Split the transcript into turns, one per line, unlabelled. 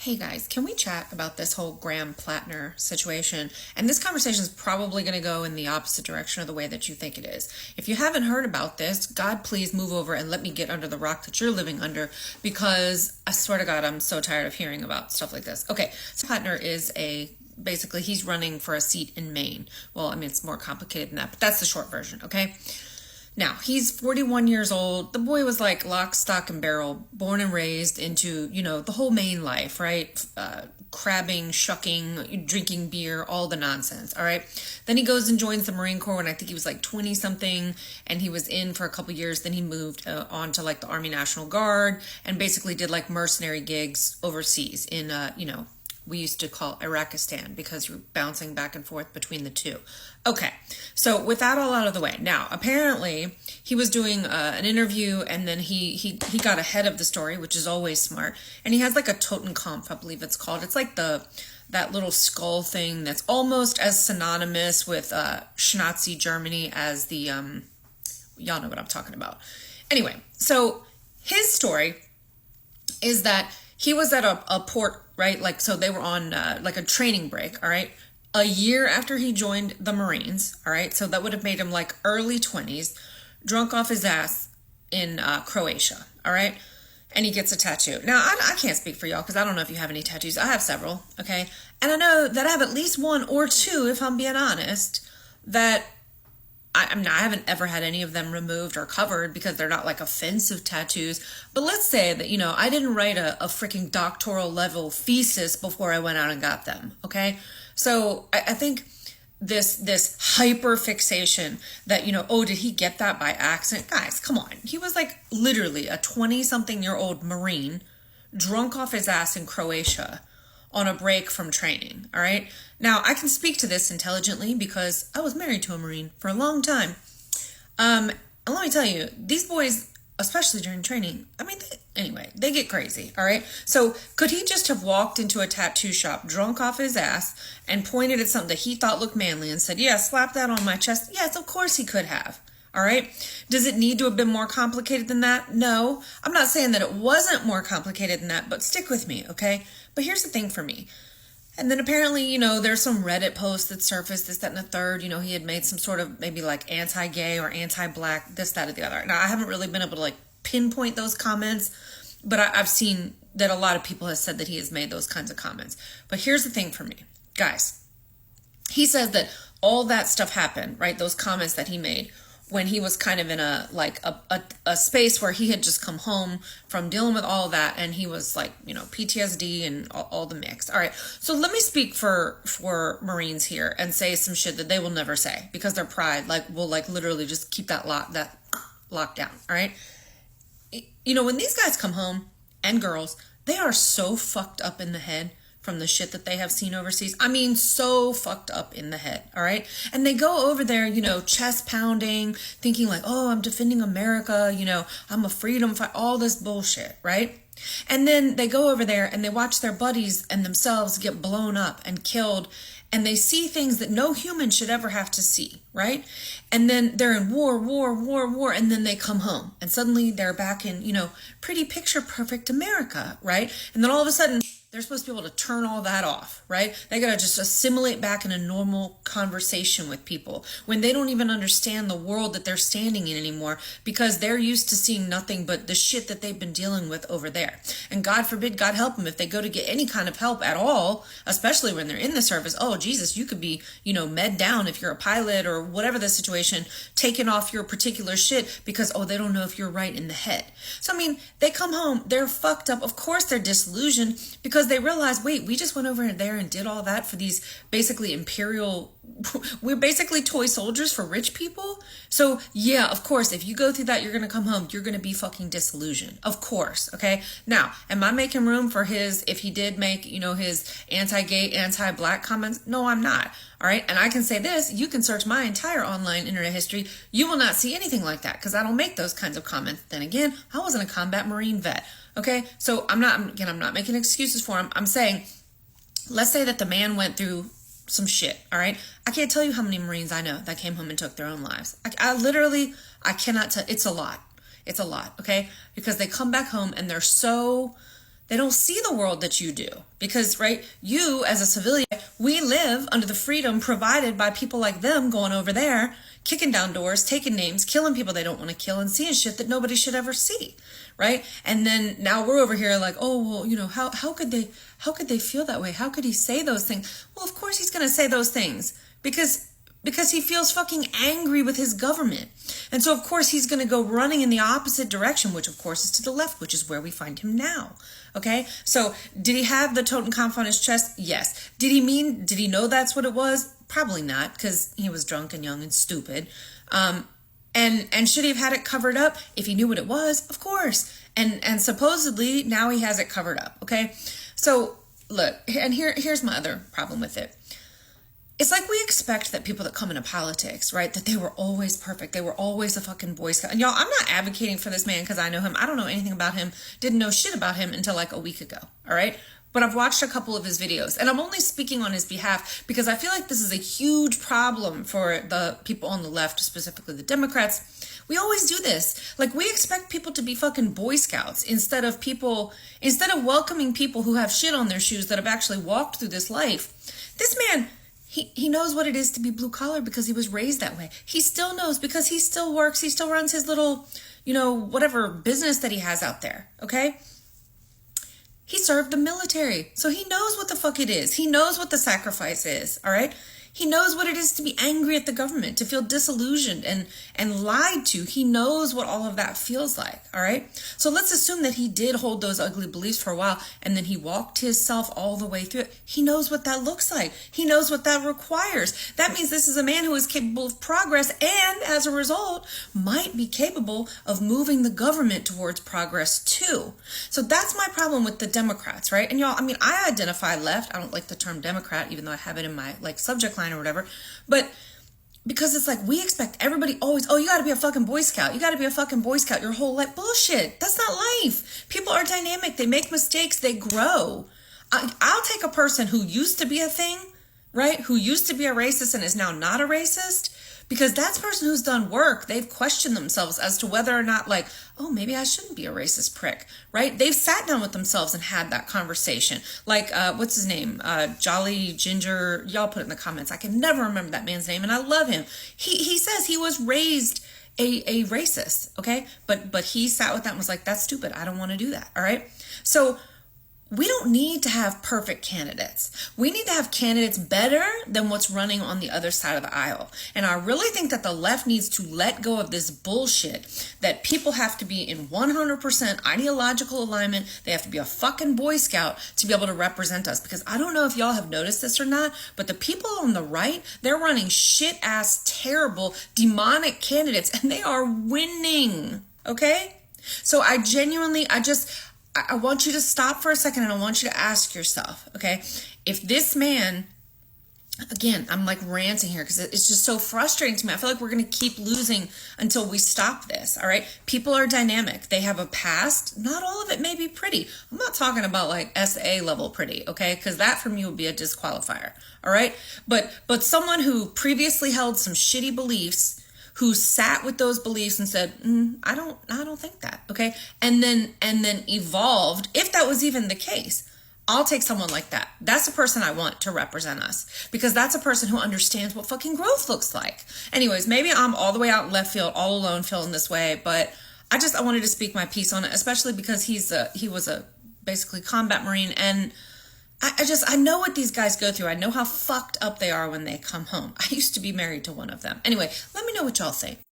Hey guys, can we chat about this whole Graham Plantner situation? And this conversation is probably going to go in the opposite direction of the way that you think it is. If you haven't heard about this, God, please move over and let me get under the rock that you're living under, because I swear to God, I'm so tired of hearing about stuff like this. Okay, so Plantner is basically he's running for a seat in Maine. Well, I mean, it's more complicated than that, but that's the short version, okay? Now, he's 41 years old. The boy was like lock, stock, and barrel, born and raised into, the whole Maine life, right? Crabbing, shucking, drinking beer, all the nonsense, all right? Then he goes and joins the Marine Corps when I think he was like 20 something, and he was in for a couple years. Then he moved on to like the Army National Guard and basically did like mercenary gigs overseas in, we used to call Iraqistan because you're bouncing back and forth between the two. Okay, so with that all out of the way, now apparently he was doing an interview, and then he got ahead of the story, which is always smart. And he has like a Totenkopf, I believe it's called. It's like that little skull thing that's almost as synonymous with Nazi Germany as the y'all know what I'm talking about. Anyway, so his story is that he was at a port, right? Like, so they were on like a training break, all right? A year after he joined the Marines, all right? So that would have made him like early 20s, drunk off his ass in Croatia, all right? And he gets a tattoo. Now, I can't speak for y'all because I don't know if you have any tattoos. I have several, okay? And I know that I have at least one or two, if I'm being honest, that I mean, I haven't ever had any of them removed or covered because they're not like offensive tattoos. But let's say that, I didn't write a freaking doctoral level thesis before I went out and got them. Okay. So I think this hyper fixation that, oh, did he get that by accident? Guys, come on. He was like literally a 20-something-year-old Marine drunk off his ass in Croatia on a break from training, all right? Now, I can speak to this intelligently because I was married to a Marine for a long time. And let me tell you, these boys, especially during training, I mean, they get crazy, all right? So could he just have walked into a tattoo shop, drunk off his ass, and pointed at something that he thought looked manly and said, yeah, slap that on my chest? Yes, of course he could have. All right. Does it need to have been more complicated than that? No. I'm not saying that it wasn't more complicated than that, but stick with me, okay? But here's the thing for me. And then apparently, there's some Reddit posts that surfaced, this, that, and the third. He had made some sort of maybe like anti-gay or anti-black, this, that, or the other. Now, I haven't really been able to like pinpoint those comments, but I've seen that a lot of people have said that he has made those kinds of comments. But here's the thing for me. Guys, he says that all that stuff happened, right? Those comments that he made when he was kind of in a space where he had just come home from dealing with all that, and he was like, PTSD and all the mix. All right. So let me speak for Marines here and say some shit that they will never say because their pride will literally just keep that locked down. All right. When these guys come home, and girls, they are so fucked up in the head from the shit that they have seen overseas. I mean, so fucked up in the head, all right? And they go over there, chest pounding, thinking like, oh, I'm defending America, I'm a freedom fighter, all this bullshit, right? And then they go over there and they watch their buddies and themselves get blown up and killed, and they see things that no human should ever have to see, right? And then they're in war, and then they come home, and suddenly they're back in, pretty picture perfect America, right? And then all of a sudden, they're supposed to be able to turn all that off, right? They got to just assimilate back in a normal conversation with people when they don't even understand the world that they're standing in anymore because they're used to seeing nothing but the shit that they've been dealing with over there. And God forbid, God help them if they go to get any kind of help at all, especially when they're in the service. Oh, Jesus, you could be, med down if you're a pilot or whatever the situation, taking off your particular shit because, they don't know if you're right in the head. So, I mean, they come home, they're fucked up. Of course, they're disillusioned because they realize, wait, we just went over there and did all that for these basically we're basically toy soldiers for rich people. So yeah, of course, if you go through that, you're going to come home, you're going to be fucking disillusioned. Of course. Okay. Now, am I making room for if he did make, his anti-gay, anti-black comments? No, I'm not. All right. And I can say this, you can search my entire online internet history. You will not see anything like that because I don't make those kinds of comments. Then again, I wasn't a combat Marine vet. Okay. So I'm not making excuses for him. I'm saying, let's say that the man went through some shit. All right. I can't tell you how many Marines I know that came home and took their own lives. I cannot tell. It's a lot. It's a lot. Okay. Because they come back home and they're so They don't see the world that you do because, right, you as a civilian, we live under the freedom provided by people like them going over there, kicking down doors, taking names, killing people they don't want to kill, and seeing shit that nobody should ever see, right? And then now we're over here like, oh, well, you know, how could they feel that way? How could he say those things? Well, of course he's going to say those things because he feels fucking angry with his government. And so, of course, he's going to go running in the opposite direction, which, of course, is to the left, which is where we find him now. Okay? So, did he have the Totenkopf on his chest? Yes. Did he know that's what it was? Probably not, because he was drunk and young and stupid. And should he have had it covered up if he knew what it was? Of course. And supposedly, now he has it covered up. Okay? So, look, and here's my other problem with it. It's like we expect that people that come into politics, right, that they were always perfect. They were always a fucking Boy Scout. And y'all, I'm not advocating for this man because I know him. I don't know anything about him. Didn't know shit about him until like a week ago, all right? But I've watched a couple of his videos. And I'm only speaking on his behalf because I feel like this is a huge problem for the people on the left, specifically the Democrats. We always do this. Like, we expect people to be fucking Boy Scouts instead of welcoming people who have shit on their shoes that have actually walked through this life. This man... He knows what it is to be blue collar because he was raised that way. He still knows because he still works. He still runs his little, whatever business that he has out there. Okay. He served the military. So he knows what the fuck it is. He knows what the sacrifice is. All right. He knows what it is to be angry at the government, to feel disillusioned and lied to. He knows what all of that feels like, all right? So let's assume that he did hold those ugly beliefs for a while, and then he walked himself all the way through it. He knows what that looks like. He knows what that requires. That means this is a man who is capable of progress and, as a result, might be capable of moving the government towards progress too. So that's my problem with the Democrats, right? And y'all, I mean, I identify left. I don't like the term Democrat, even though I have it in my subject line or whatever, but because it's like we expect everybody always, you got to be a fucking Boy Scout. You got to be a fucking Boy Scout your whole life. Bullshit. That's not life. People are dynamic. They make mistakes. They grow. I'll take a person who used to be a thing, right? Who used to be a racist and is now not a racist, because that's a person who's done work. They've questioned themselves as to whether or not, like, oh, maybe I shouldn't be a racist prick, right? They've sat down with themselves and had that conversation. Like, what's his name? Jolly Ginger. Y'all put it in the comments. I can never remember that man's name, and I love him. He says he was raised a racist, okay? But he sat with that and was like, that's stupid. I don't want to do that, all right? So we don't need to have perfect candidates. We need to have candidates better than what's running on the other side of the aisle. And I really think that the left needs to let go of this bullshit that people have to be in 100% ideological alignment. They have to be a fucking Boy Scout to be able to represent us. Because I don't know if y'all have noticed this or not, but the people on the right, they're running shit-ass, terrible, demonic candidates, and they are winning. Okay? So I want you to stop for a second and I want you to ask yourself, okay, if this man, again, I'm like ranting here because it's just so frustrating to me. I feel like we're going to keep losing until we stop this, all right? People are dynamic. They have a past. Not all of it may be pretty. I'm not talking about like SA level pretty, okay? Because that for me would be a disqualifier, all right? But someone who previously held some shitty beliefs, who sat with those beliefs and said, I don't think that, okay? And then evolved, if that was even the case. I'll take someone like that. That's the person I want to represent us, because that's a person who understands what fucking growth looks like. Anyways, maybe I'm all the way out in left field, all alone, feeling this way, but I wanted to speak my piece on it, especially because he was a basically combat Marine, and I know what these guys go through. I know how fucked up they are when they come home. I used to be married to one of them. Anyway, let me know what y'all think.